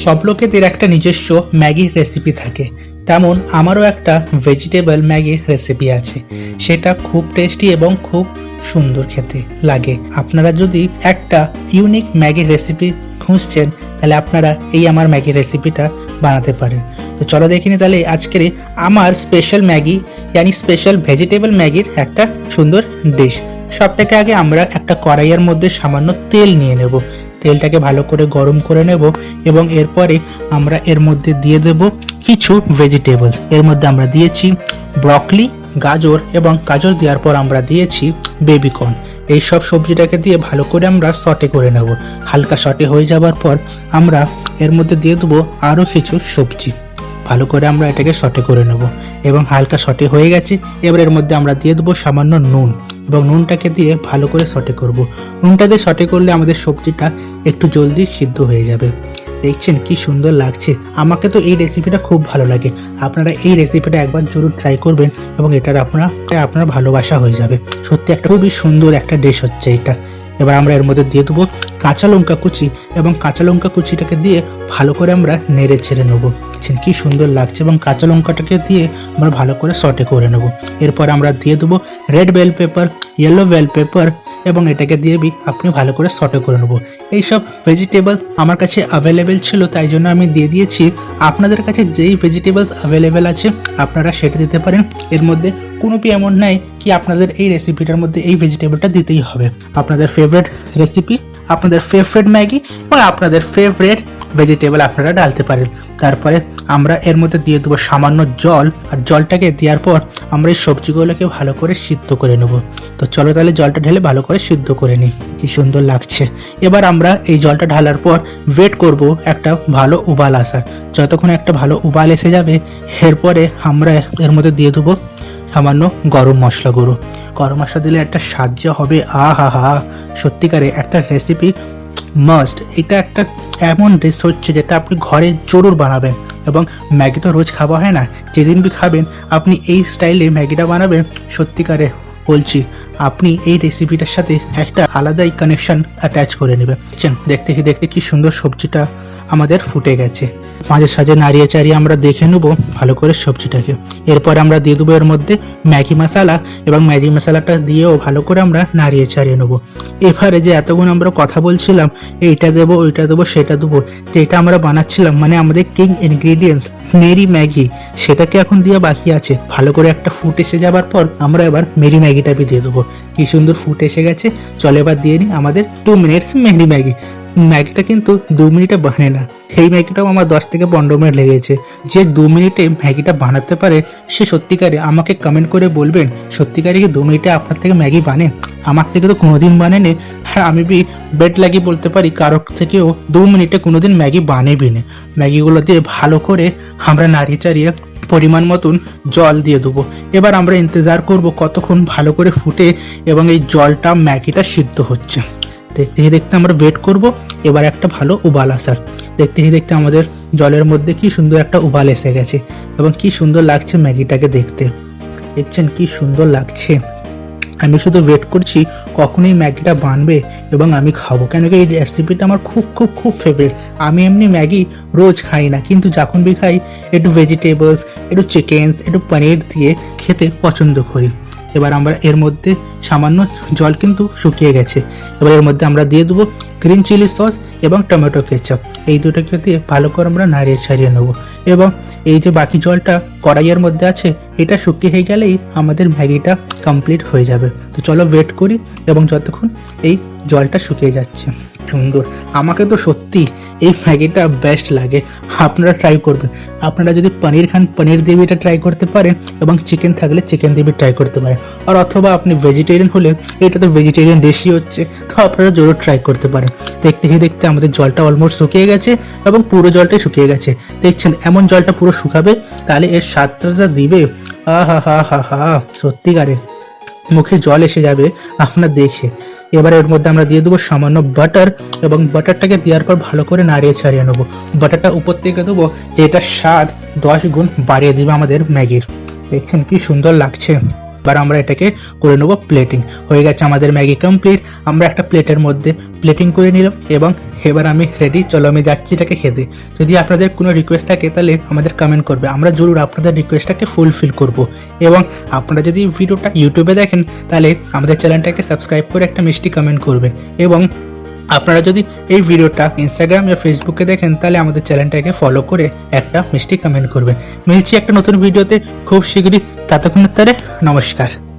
সব লোকেদের একটা নিজস্ব ম্যাগির রেসিপি থাকে, তেমন আমারও একটা ভেজিটেবল ম্যাগির রেসিপি আছে। সেটা খুব টেস্টি এবং খুব সুন্দর খেতে লাগে। আপনারা যদি একটা ইউনিক ম্যাগির রেসিপি খুঁজছেন তাহলে আপনারা এই আমার ম্যাগির রেসিপিটা বানাতে পারেন। তো চলো দেখিনি তাহলে আজকের আমার স্পেশাল ম্যাগি यानी স্পেশাল ভেজিটেবল ম্যাগির একটা সুন্দর ডিশ। সব থেকে আগে আমরা একটা কড়াইয়ের মধ্যে সামান্য তেল নিয়ে নেব। তেলটাকে ভালো করে গরম করে নেব এবং এরপরে আমরা এর মধ্যে দিয়ে দেব কিছু ভেজিটেবলস। এর মধ্যে আমরা দিয়েছি ব্রকলি, গাজর এবং গাজর দেওয়ার পর আমরা দিয়েছি বেবিকর্ন। এই সব সবজিটাকে দিয়ে ভালো করে আমরা সটে করে নেব। হালকা সটে হয়ে যাওয়ার পর আমরা এর মধ্যে দিয়ে দেবো আরও কিছু সবজি। ভালো করে আমরা এটাকে সটে করে নেব এবং হালকা সটে হয়ে গেছে। এবার এর মধ্যে আমরা দিয়ে দেবো সামান্য নুন এবং নুনটাকে দিয়ে ভালো করে সটে করব। নুনটা দিয়ে সটে করলে আমাদের সবজিটা একটু জলদি সিদ্ধ হয়ে যাবে। দেখছেন কি সুন্দর লাগছে। আমাকে তো এই রেসিপিটা খুব ভালো লাগে। আপনারা এই রেসিপিটা একবার জরুর ট্রাই করবেন এবং এটার আপনার ভালোবাসা হয়ে যাবে। সত্যি একটা খুবই সুন্দর একটা ডিশ হচ্ছে এটা। এবার আমরা এর মধ্যে দিয়ে দেবো কাঁচা লঙ্কা কুচি এবং কাঁচা লঙ্কা কুচিটাকে দিয়ে ভালো করে আমরা নেড়ে ছেড়ে নেবো। কি সুন্দর লাগছে এবং কাঁচা লঙ্কাটাকে দিয়ে আমরা ভালো করে সটে করে নেব। এরপর আমরা দিয়ে দেবো red bell pepper, yellow bell pepper এবং এটাকে দিয়ে আপনি ভালো করে সটে করে নেব। এইসব ভেজিটেবল আমার কাছে অ্যাভেলেবেল ছিল, তাই জন্য আমি দিয়ে দিয়েছি। আপনাদের কাছে যেই ভেজিটেবলস অ্যাভেলেবেল আছে আপনারা সেটা দিতে পারেন। এর মধ্যে কোনো এমন নাই কি আপনাদের এই রেসিপিটার মধ্যে এই ভেজিটেবলটা দিতেই হবে। আপনাদের ফেভারিট রেসিপি, আপনাদের ফেভারিট ম্যাগি এবং আপনাদের ফেভারিট ভেজিটেবল আপনারা ডালতে পারেন। তারপরে আমরা এর মধ্যে দিয়ে দেবো সামান্য জল, আর জলটাকে দেওয়ার পর আমরা এই সবজিগুলোকে ভালো করে সিদ্ধ করে নেব। তো চলো তাহলে জলটা ঢেলে ভালো করে সিদ্ধ করে নিই। কি সুন্দর লাগছে। এবার আমরা এই জলটা ঢালার পর ওয়েট করব একটা ভালো উবাল আসার। যতক্ষণ একটা ভালো উবাল এসে যাবে এরপরে আমরা এর মধ্যে দিয়ে দেবো সামান্য গরম মশলা গুঁড়ো। গরম মশলা দিলে একটা স্বাদ যে হবে, আহা, সত্যিকারে একটা রেসিপি মাস্ট। এটা একটা এমন ডিশ হচ্ছে যেটা আপনি ঘরে জরুর বানাবেন। এবং ম্যাগি তো রোজ খাওয়া হয় না, যেদিন বি খাবেন আপনি এই স্টাইলে ম্যাগিটা বানাবেন। সত্যিকারে বলছি আপনি এই রেসিপিটার সাথে একটা আলাদাই কানেকশন অ্যাটাচ করে নেবেন। দেখতে দেখতে কি সুন্দর সবজিটা আমাদের ফুটে গেছে। মাঝে সাঝে নাড়িয়ে চাড়িয়ে আমরা দেখে নেব ভালো করে সবজিটাকে। এরপর আমরা দিয়ে দেবো এর মধ্যে ম্যাগি মশলা এবং ম্যাগি মশলাটা দিয়েও ভালো করে আমরা নাড়িয়ে চাড়িয়ে নেবো। এবারে যে এতক্ষণ আমরা কথা বলছিলাম এইটা দেবো ওইটা দেবো সেটা দেবো, যেটা আমরা বানাচ্ছিলাম মানে আমাদের কিং ইনগ্রিডিয়েন্টস মেরি ম্যাগি, সেটাকে এখন দিয়ে বাকি আছে। ভালো করে একটা ফুট এসে যাবার পর আমরা এবার মেরি ম্যাগিটা দিয়ে দেবো। কি সুন্দর ফুট এসে গেছে। চলো এবার দিয়ে নিই আমাদের 2 মিনিটস মেরি ম্যাগি। ম্যাগিটা কিন্তু 2 মিনিটে বানে না, এই ম্যাগিটাও আমার 10 থেকে 15 মিনিট লেগেছে। যে 2 মিনিটে ম্যাগিটা বানাতে পারে সে সত্যিকারে আমাকে কমেন্ট করে বলবেন সত্যিকারে কি 2 মিনিটে আপনার থেকে ম্যাগি বানে। আমার থেকে তো কোনোদিন বানেনি, আর আমি বেট লাগিয়ে বলতে পারি কারোর থেকেও 2 মিনিটে কোনোদিন ম্যাগি বানেবি না। ম্যাগিগুলো দিয়ে ভালো করে আমরা নাড়িয়ে চাড়িয়ে পরিমাণ মতন জল দিয়ে দেবো। এবার আমরা ইন্তজার করব কতক্ষণ ভালো করে ফুটে এবং এই জলটা ম্যাগিটা সিদ্ধ হচ্ছে। দেখতে আমরা ওয়েট করব এবার একটা ভালো উবাল আসার। দেখতে আমাদের জলের মধ্যে কি সুন্দর একটা উবাল এসে গেছে এবং কি সুন্দর লাগছে ম্যাগিটাকে দেখতে। দেখছেন কি সুন্দর লাগছে। আমি শুধু ওয়েট করছি কখনই ম্যাগিটা বানবে এবং আমি খাবো, কেন কি এই রেসিপিটা আমার খুব খুব খুব ফেভারিট। আমি এমনি ম্যাগি রোজ খাই না, কিন্তু যখন বি খাই একটু ভেজিটেবলস, একটু চিকেনস, একটু পনির দিয়ে খেতে পছন্দ করি। এবার আমরা এর মধ্যে সামান্য জল কিন্তু শুকিয়ে গেছে। এবার এর মধ্যে আমরা দিয়ে দেবো গ্রিন চিলি সস এবং টমেটো কেচাপ। এই দুটোকে দিয়ে ভালো করে আমরা নাড়িয়ে ছাড়িয়ে নেবো এবং এই যে বাকি জলটা কড়াইয়ের মধ্যে আছে এটা শুকিয়ে হয়ে গেলেই আমাদের ম্যাগিটা কমপ্লিট হয়ে যাবে। তো চলো ওয়েট করি এবং যতক্ষণ এই জলটা শুকিয়ে যাচ্ছে। সুন্দর, আমাকে তো সত্যি এই ম্যাগিটা বেস্ট লাগে। আপনারা ট্রাই করবেন। আপনারা যদি পনির খান পনির দিয়ে এটা ট্রাই করতে পারেন এবং চিকেন থাকলে চিকেন দিয়ে ট্রাই করতে পারেন, আর অথবা আপনি ভেজিটেরিয়ান হলে এটা তো ভেজিটেরিয়ান ডিশই হচ্ছে, তো আপনারা জরুর ট্রাই করতে পারেন। দেখতে আমাদের জলটা অলমোস্ট শুকিয়ে গেছে এবং পুরো জলটাই শুকিয়ে গেছে। দেখছেন এমন জলটা পুরো শুকাবে তাহলে এর স্বাদটা দিবে, আহা, সত্যিকারে মুখে জল এসে যাবে আপনার দেখে। এবার এর মধ্যে আমরা দিয়ে দেবো সামান্য বাটার এবং বাটারটাকে দেওয়ার পর ভালো করে নাড়িয়ে ছাড়িয়ে নেবো। বাটারটা উপর থেকে দেবো যে এটা স্বাদ 10 গুণ বাড়িয়ে দিবে আমাদের ম্যাগির। দেখছেন কি সুন্দর লাগছে। এবার আমরা এটাকে করে নেবো প্লেটিং। হয়ে গেছে আমাদের ম্যাগি কমপ্লিট। আমরা একটা প্লেটের মধ্যে প্লেটিং করে নিলাম এবং এবার আমি রেডি। চলো আমি যাচ্ছি এটাকে খেতে। যদি আপনাদের কোনো রিকোয়েস্ট থাকে তাহলে আমাদের কমেন্ট করবে, আমরা জরুর আপনাদের রিকোয়েস্টটাকে ফুলফিল করব। এবং আপনারা যদি ভিডিওটা ইউটিউবে দেখেন তাহলে আমাদের চ্যানেলটাকে সাবস্ক্রাইব করে একটা মিষ্টি কমেন্ট করবেন। এবং আপনারা যদি এই ভিডিওটা ইনস্টাগ্রাম বা ফেসবুকে দেখেন তাহলে আমাদের চ্যানেলটাকে ফলো করে একটা মিষ্টি কমেন্ট করবেন। মিলছি একটা নতুন ভিডিওতে খুব শীঘ্রই, ততক্ষণের তরে নমস্কার।